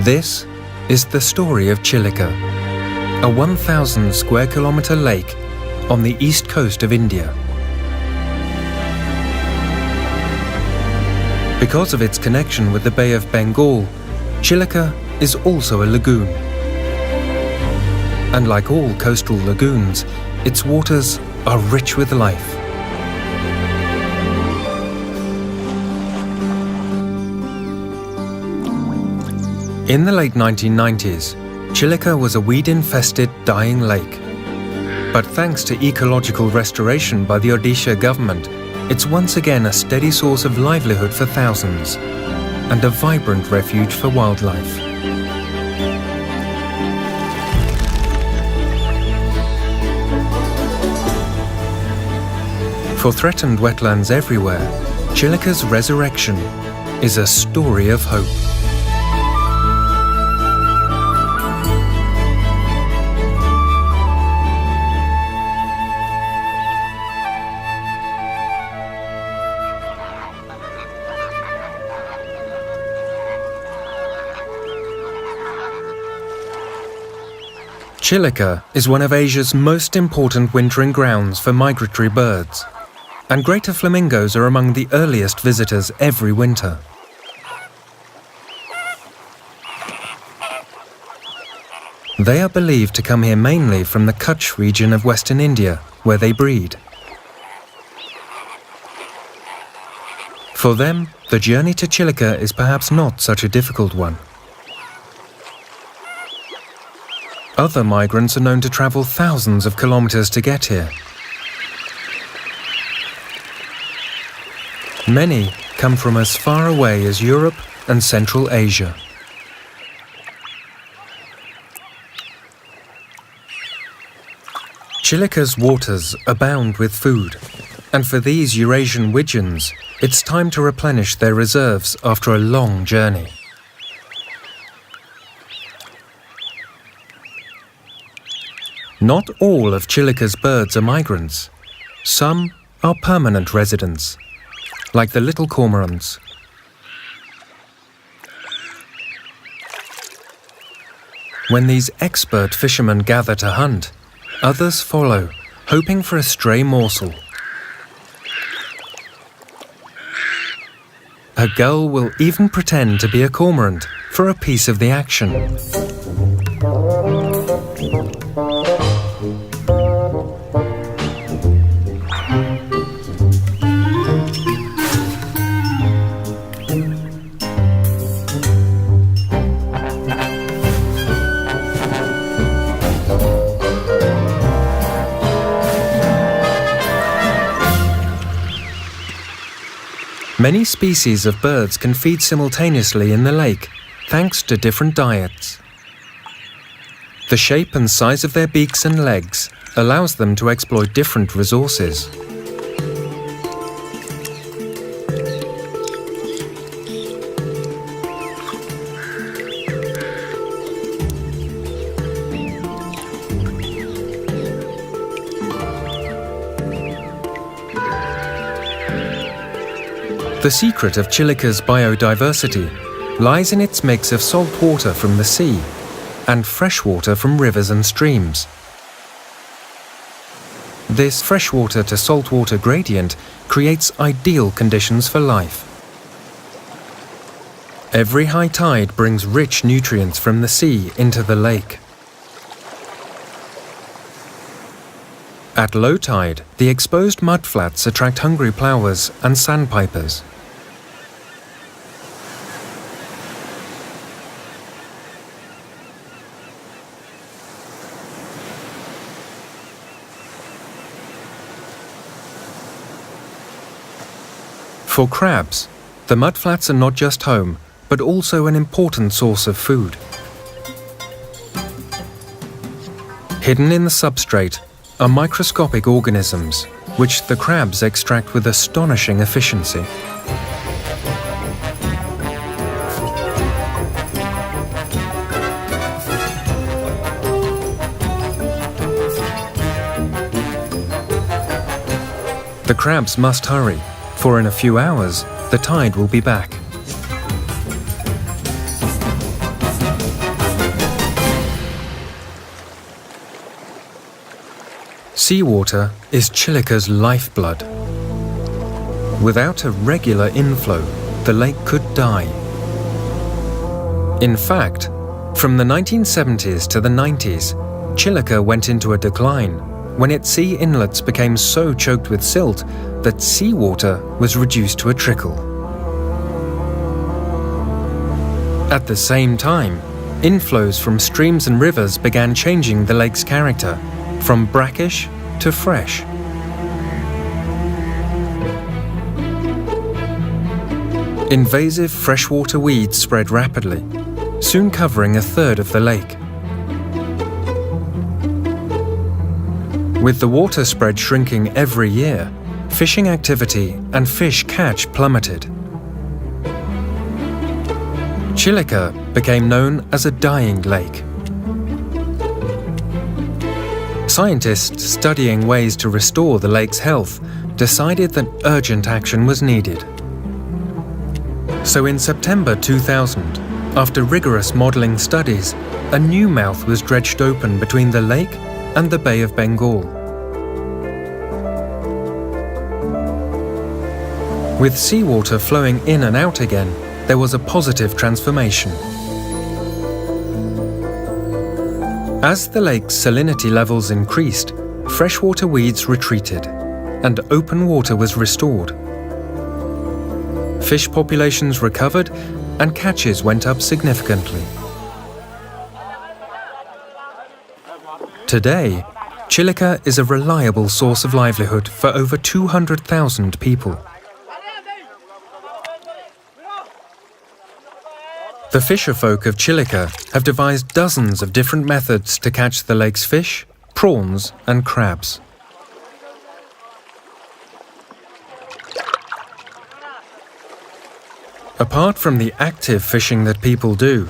This is the story of Chilika, a 1,000 square kilometre lake on the east coast of India. Because of its connection with the Bay of Bengal, Chilika is also a lagoon. And like all coastal lagoons, its waters are rich with life. In the late 1990s, Chilika was a weed-infested, dying lake. But thanks to ecological restoration by the Odisha government, it's once again a steady source of livelihood for thousands and a vibrant refuge for wildlife. For threatened wetlands everywhere, Chilika's resurrection is a story of hope. Chilika is one of Asia's most important wintering grounds for migratory birds, and greater flamingos are among the earliest visitors every winter. They are believed to come here mainly from the Kutch region of Western India, where they breed. For them, the journey to Chilika is perhaps not such a difficult one. Other migrants are known to travel thousands of kilometers to get here. Many come from as far away as Europe and Central Asia. Chilika's waters abound with food, and for these Eurasian widgeons, it's time to replenish their reserves after a long journey. Not all of Chilika's birds are migrants. Some are permanent residents, like the little cormorants. When these expert fishermen gather to hunt, others follow, hoping for a stray morsel. A gull will even pretend to be a cormorant for a piece of the action. Many species of birds can feed simultaneously in the lake, thanks to different diets. The shape and size of their beaks and legs allows them to exploit different resources. The secret of Chilika's biodiversity lies in its mix of salt water from the sea and fresh water from rivers and streams. This freshwater to saltwater gradient creates ideal conditions for life. Every high tide brings rich nutrients from the sea into the lake. At low tide, the exposed mudflats attract hungry plovers and sandpipers. For crabs, the mudflats are not just home, but also an important source of food. Hidden in the substrate are microscopic organisms, which the crabs extract with astonishing efficiency. The crabs must hurry, for in a few hours, the tide will be back. Seawater is Chilika's lifeblood. Without a regular inflow, the lake could die. In fact, from the 1970s to the 90s, Chilika went into a decline when its sea inlets became so choked with silt that seawater was reduced to a trickle. At the same time, inflows from streams and rivers began changing the lake's character, from brackish to fresh. Invasive freshwater weeds spread rapidly, soon covering a third of the lake. With the water spread shrinking every year, fishing activity and fish catch plummeted. Chilika became known as a dying lake. Scientists studying ways to restore the lake's health decided that urgent action was needed. So in September 2000, after rigorous modelling studies, a new mouth was dredged open between the lake and the Bay of Bengal. With seawater flowing in and out again, there was a positive transformation. As the lake's salinity levels increased, freshwater weeds retreated, and open water was restored. Fish populations recovered, and catches went up significantly. Today, Chilika is a reliable source of livelihood for over 200,000 people. The fisherfolk of Chilika have devised dozens of different methods to catch the lake's fish, prawns, and crabs. Apart from the active fishing that people do,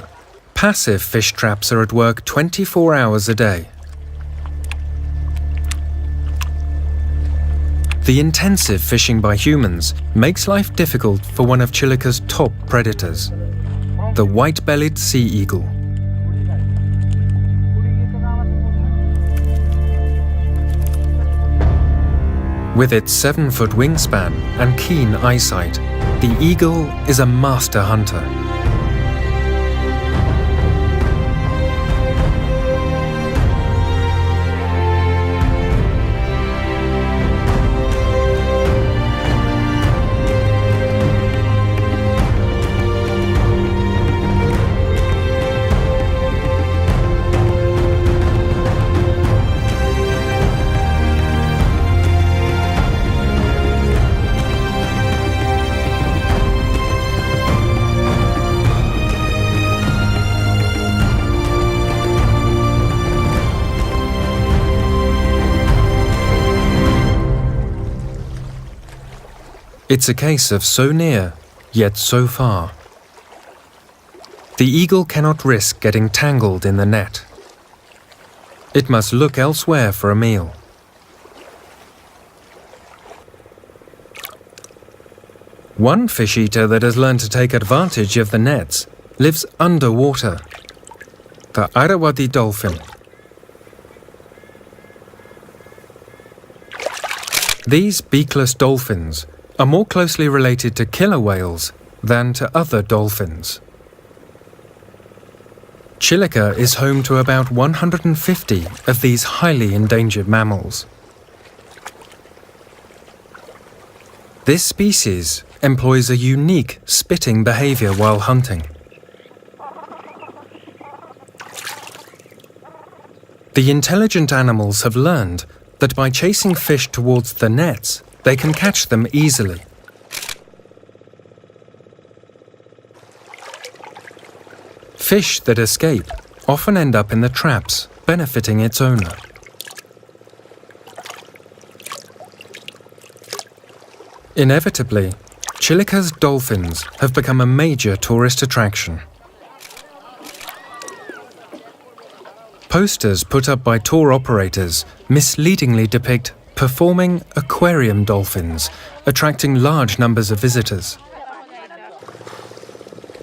passive fish traps are at work 24 hours a day. The intensive fishing by humans makes life difficult for one of Chilika's top predators, the white-bellied sea eagle. With its 7-foot wingspan and keen eyesight, the eagle is a master hunter. It's a case of so near, yet so far. The eagle cannot risk getting tangled in the net. It must look elsewhere for a meal. One fish eater that has learned to take advantage of the nets lives underwater, the Irrawaddy dolphin. These beakless dolphins are more closely related to killer whales than to other dolphins. Chilika is home to about 150 of these highly endangered mammals. This species employs a unique spitting behavior while hunting. The intelligent animals have learned that by chasing fish towards the nets, they can catch them easily. Fish that escape often end up in the traps, benefiting its owner. Inevitably, Chilika's dolphins have become a major tourist attraction. Posters put up by tour operators misleadingly depict performing aquarium dolphins, attracting large numbers of visitors.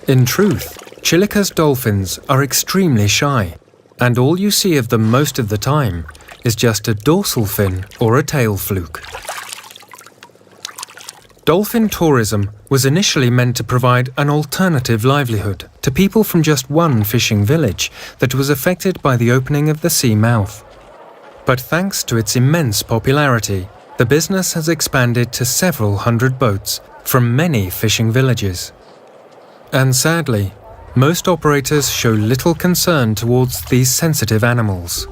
In truth, Chilika's dolphins are extremely shy, and all you see of them most of the time is just a dorsal fin or a tail fluke. Dolphin tourism was initially meant to provide an alternative livelihood to people from just one fishing village that was affected by the opening of the sea mouth. But thanks to its immense popularity, the business has expanded to several hundred boats from many fishing villages. And sadly, most operators show little concern towards these sensitive animals.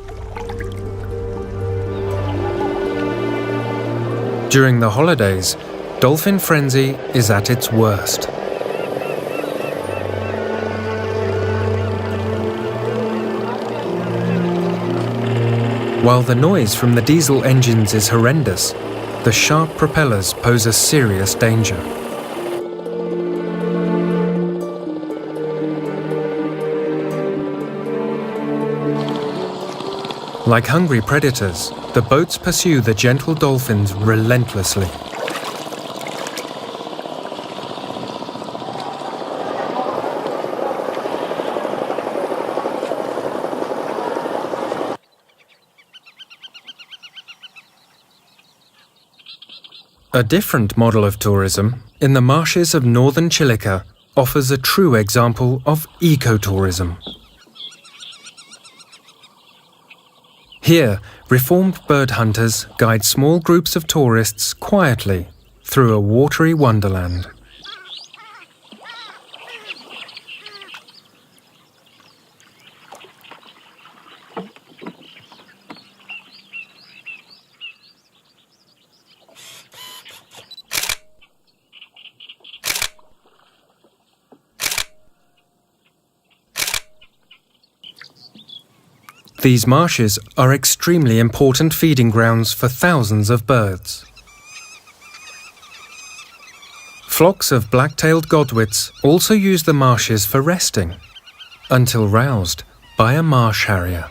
During the holidays, dolphin frenzy is at its worst. While the noise from the diesel engines is horrendous, the sharp propellers pose a serious danger. Like hungry predators, the boats pursue the gentle dolphins relentlessly. A different model of tourism, in the marshes of northern Chilika, offers a true example of ecotourism. Here, reformed bird hunters guide small groups of tourists quietly through a watery wonderland. These marshes are extremely important feeding grounds for thousands of birds. Flocks of black-tailed godwits also use the marshes for resting, until roused by a marsh harrier.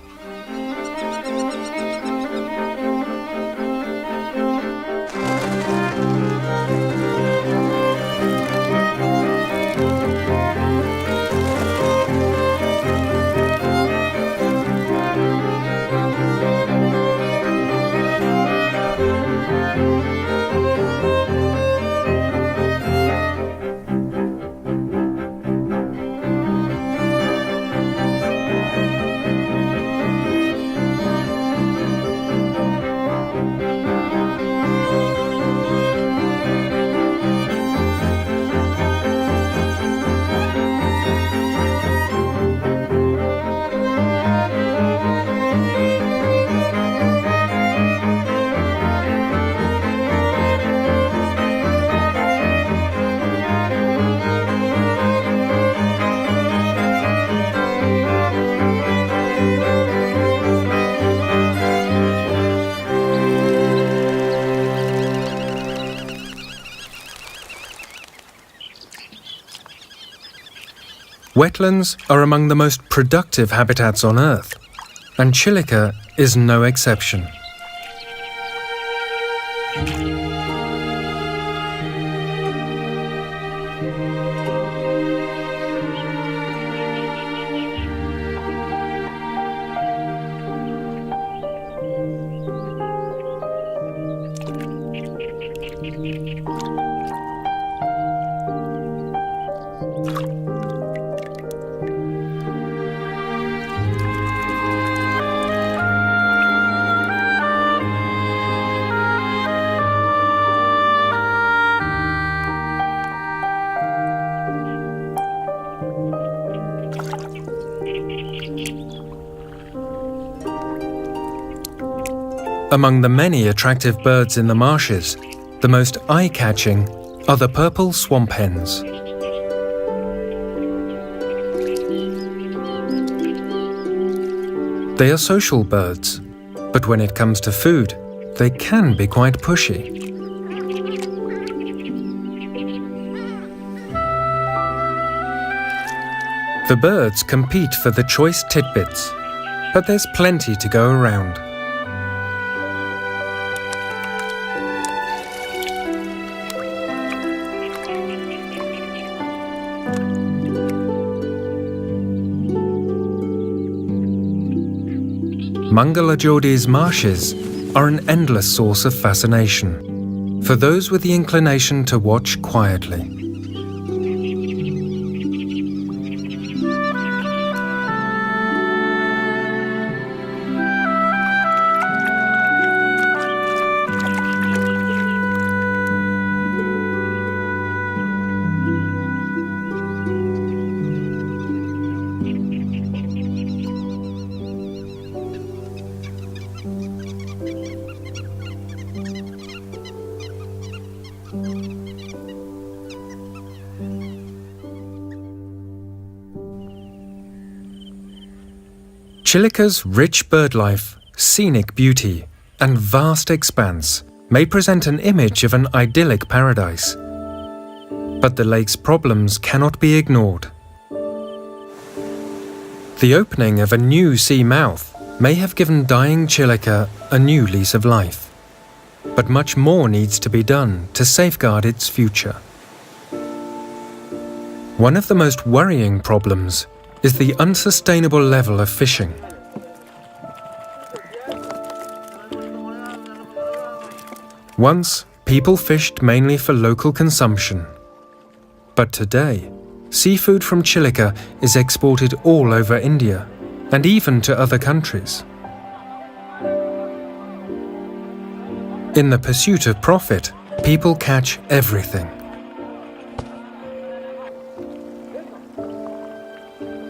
Wetlands are among the most productive habitats on Earth, and Chilika is no exception. Among the many attractive birds in the marshes, the most eye-catching are the purple swamp hens. They are social birds, but when it comes to food, they can be quite pushy. The birds compete for the choice tidbits, but there's plenty to go around. Mangalajodi's marshes are an endless source of fascination for those with the inclination to watch quietly. Chilika's rich birdlife, scenic beauty, and vast expanse may present an image of an idyllic paradise. But the lake's problems cannot be ignored. The opening of a new sea mouth may have given dying Chilika a new lease of life. But much more needs to be done to safeguard its future. One of the most worrying problems is the unsustainable level of fishing. Once, people fished mainly for local consumption. But today, seafood from Chilika is exported all over India and even to other countries. In the pursuit of profit, people catch everything.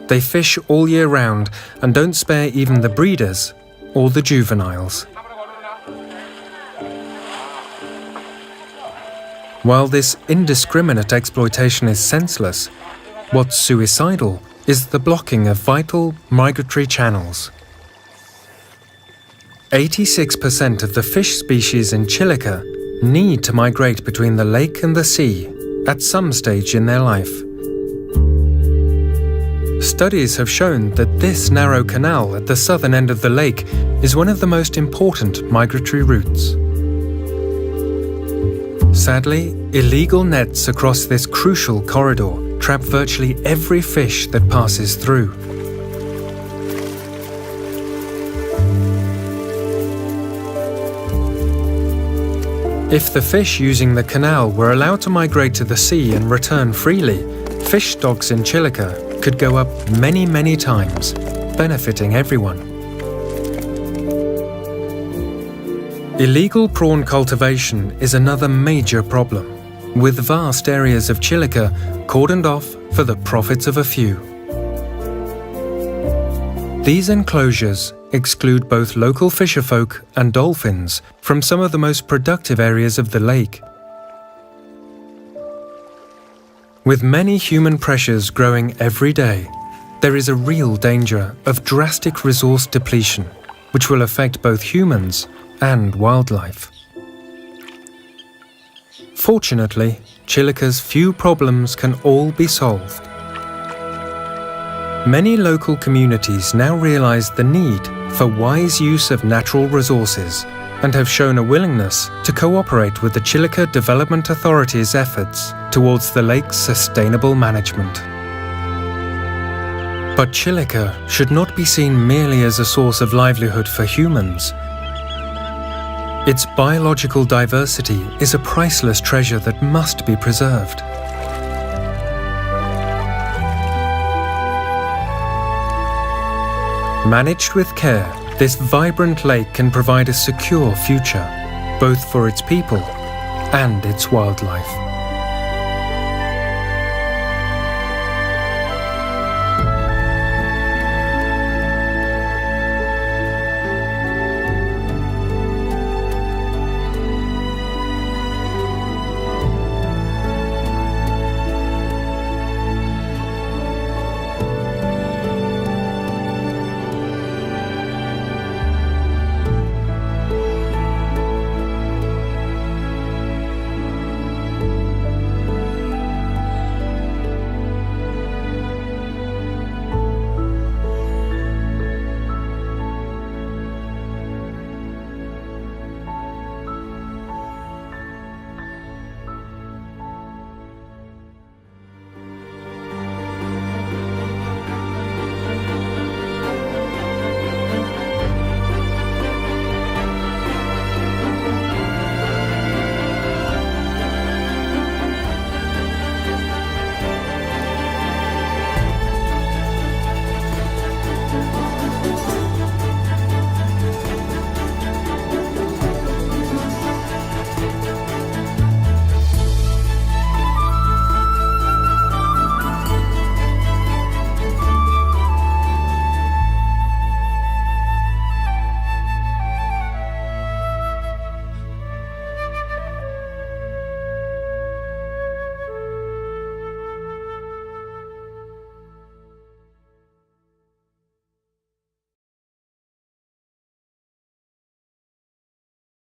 They fish all year round and don't spare even the breeders or the juveniles. While this indiscriminate exploitation is senseless, what's suicidal is the blocking of vital migratory channels. 86% of the fish species in Chilika need to migrate between the lake and the sea at some stage in their life. Studies have shown that this narrow canal at the southern end of the lake is one of the most important migratory routes. Sadly, illegal nets across this crucial corridor trap virtually every fish that passes through. If the fish using the canal were allowed to migrate to the sea and return freely, fish stocks in Chilika could go up many times, benefiting everyone. Illegal prawn cultivation is another major problem, with vast areas of Chilika cordoned off for the profits of a few. These enclosures exclude both local fisherfolk and dolphins from some of the most productive areas of the lake. With many human pressures growing every day, there is a real danger of drastic resource depletion, which will affect both humans and wildlife. Fortunately, Chilika's few problems can all be solved. Many local communities now realize the need for wise use of natural resources and have shown a willingness to cooperate with the Chilika Development Authority's efforts towards the lake's sustainable management. But Chilika should not be seen merely as a source of livelihood for humans. Its biological diversity is a priceless treasure that must be preserved. Managed with care, this vibrant lake can provide a secure future, both for its people and its wildlife.